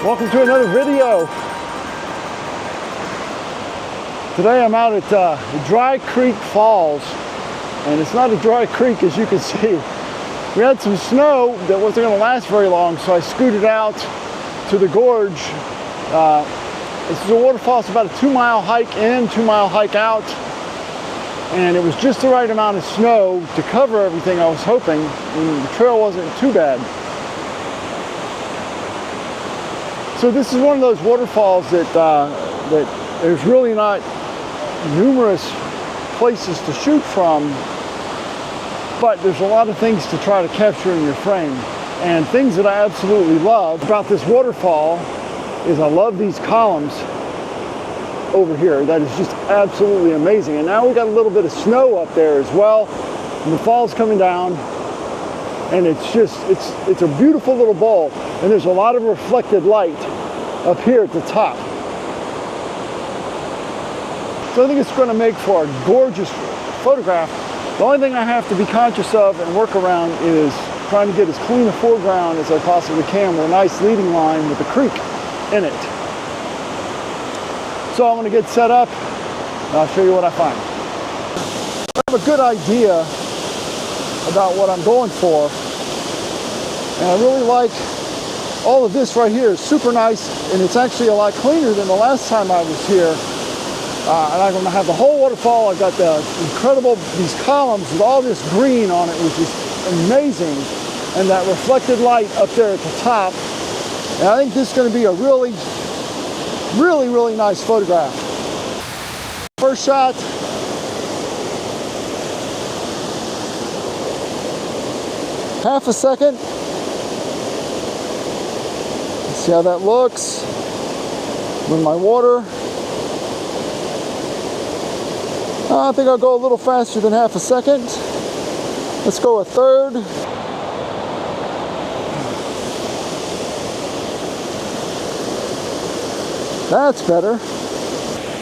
Welcome to another video. Today I'm out at Dry Creek Falls, and it's not a dry creek as you can see. We had some snow that wasn't going to last very long, so I scooted out to the gorge. This is a waterfall. It's about a 2-mile hike in, 2-mile hike out, and it was just the right amount of snow to cover everything I was hoping, and the trail wasn't too bad. So this is one of those waterfalls that there's really not numerous places to shoot from, but there's a lot of things to try to capture in your frame. And things that I absolutely love about this waterfall is I love these columns over here. That is just absolutely amazing. And now we got a little bit of snow up there as well, and the fall's coming down, and it's a beautiful little bowl, and there's a lot of reflected light up here at the top. So I think it's going to make for a gorgeous photograph. The only thing I have to be conscious of and work around is trying to get as clean a foreground as I possibly can with a nice leading line with the creek in it. So I'm going to get set up and I'll show you what I find. I have a good idea about what I'm going for, and I really like all of this right here. Is super nice, and it's actually a lot cleaner than the last time I was here. And I'm going to have the whole waterfall. I've got these columns with all this green on it, which is amazing, and that reflected light up there at the top. And I think this is going to be a really, really, really nice photograph. First shot. Half a second. Let's see how that looks with my water. I think I'll go a little faster than half a second. Let's go a third. That's better.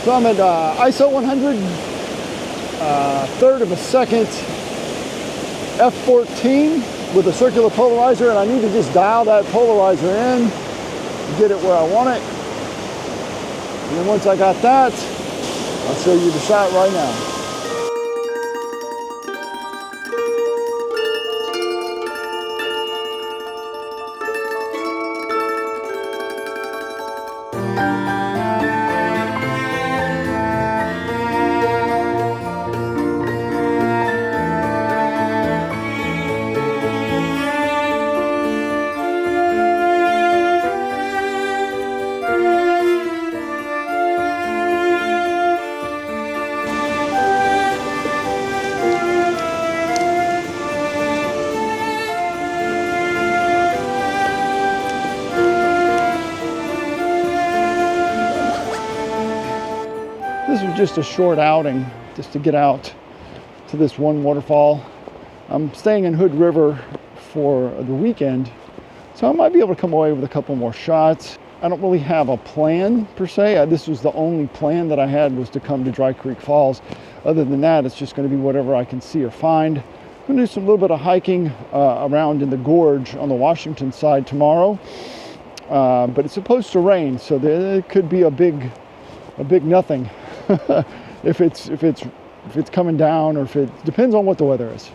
So I'm at ISO 100, third of a second, f14 with a circular polarizer, and I need to just dial that polarizer in, get it where I want it. And then once I got that, I'll show you the shot right now. This was just a short outing, just to get out to this one waterfall. I'm staying in Hood River for the weekend, so I might be able to come away with a couple more shots. I don't really have a plan per se. This was the only plan that I had, was to come to Dry Creek Falls. Other than that, it's just going to be whatever I can see or find. I'm going to do little bit of hiking around in the gorge on the Washington side tomorrow, but it's supposed to rain, so there could be a big nothing. if it's coming down, or if it depends on what the weather is.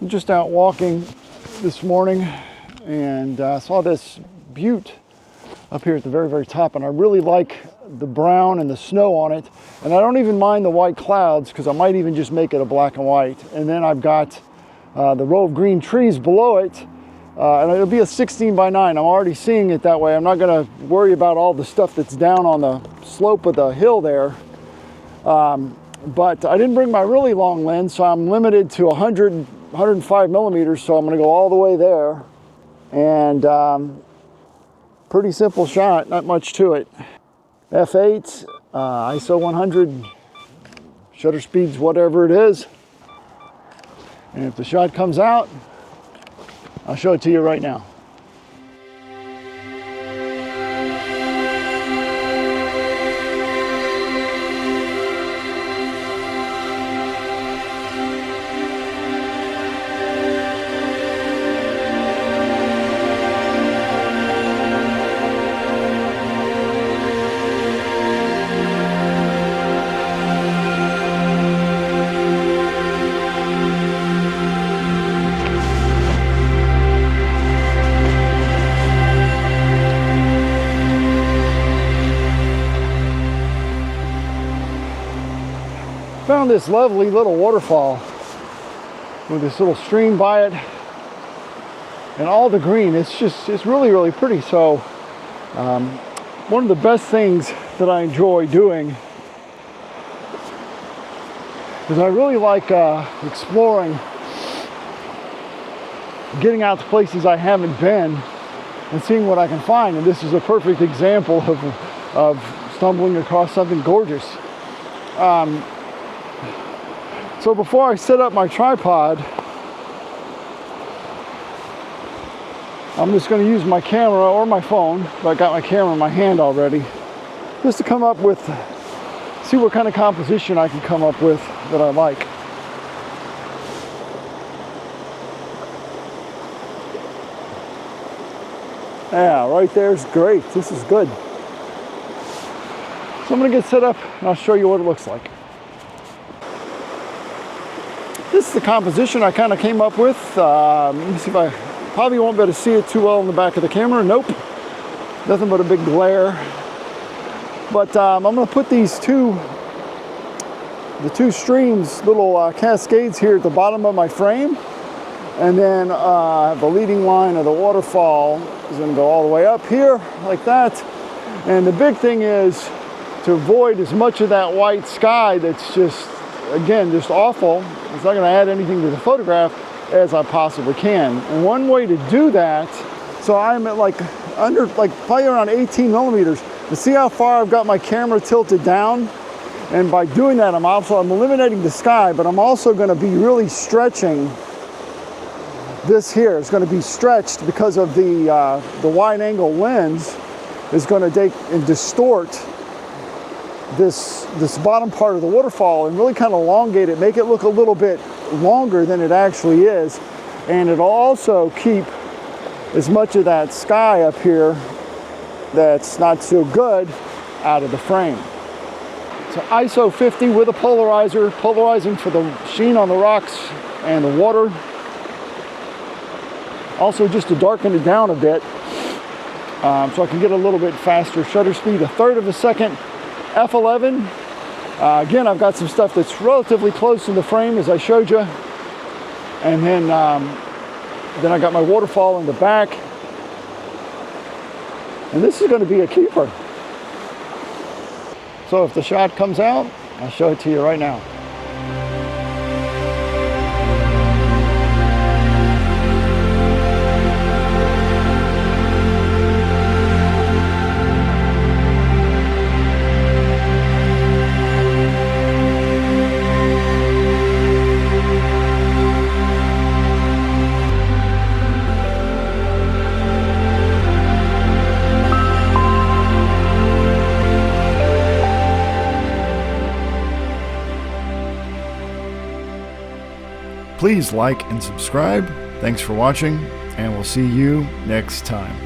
I'm just out walking this morning, and saw this butte up here at the very, very top, and I really like the brown and the snow on it, and I don't even mind the white clouds, because I might even just make it a black and white. And then I've got the row of green trees below it, and it'll be a 16 by 9. I'm already seeing it that way. I'm not going to worry about all the stuff that's down on the slope of the hill there, but I didn't bring my really long lens, so I'm limited to 105 millimeters, so I'm going to go all the way there. And pretty simple shot, not much to it. F8, ISO 100, shutter speeds, whatever it is. And if the shot comes out, I'll show it to you right now. this lovely little waterfall with this little stream by it and all the green. It's really, really pretty. So one of the best things that I enjoy doing is I really like exploring, getting out to places I haven't been and seeing what I can find. And this is a perfect example of stumbling across something gorgeous. So before I set up my tripod, I'm just going to use my camera or my phone, but I got my camera in my hand already, just to come up with, see what kind of composition I can come up with that I like. Yeah, right there's great. This is good. So I'm going to get set up and I'll show you what it looks like. This is the composition I kind of came up with. Let me see if I probably won't be able to see it too well in the back of the camera. Nope, nothing but a big glare. But I'm going to put these the two streams, little cascades here at the bottom of my frame, and then the leading line of the waterfall is going to go all the way up here like that. And the big thing is to avoid as much of that white sky that's just, again, just awful. It's not going to add anything to the photograph as I possibly can. And one way to do that, so I'm at probably around 18 millimeters. To see how far I've got my camera tilted down, and by doing that, I'm eliminating the sky, but I'm also going to be really stretching this here. It's going to be stretched because of the wide angle lens is going to take and distort this bottom part of the waterfall and really kind of elongate it, make it look a little bit longer than it actually is. And it'll also keep as much of that sky up here that's not so good out of the frame. So ISO 50 with a polarizer, polarizing for the sheen on the rocks and the water. Also just to darken it down a bit so I can get a little bit faster shutter speed, 1/3 of a second. F11. Again, I've got some stuff that's relatively close in the frame as I showed you. And then I got my waterfall in the back. And this is going to be a keeper. So if the shot comes out, I'll show it to you right now. Please like and subscribe. Thanks for watching, and we'll see you next time.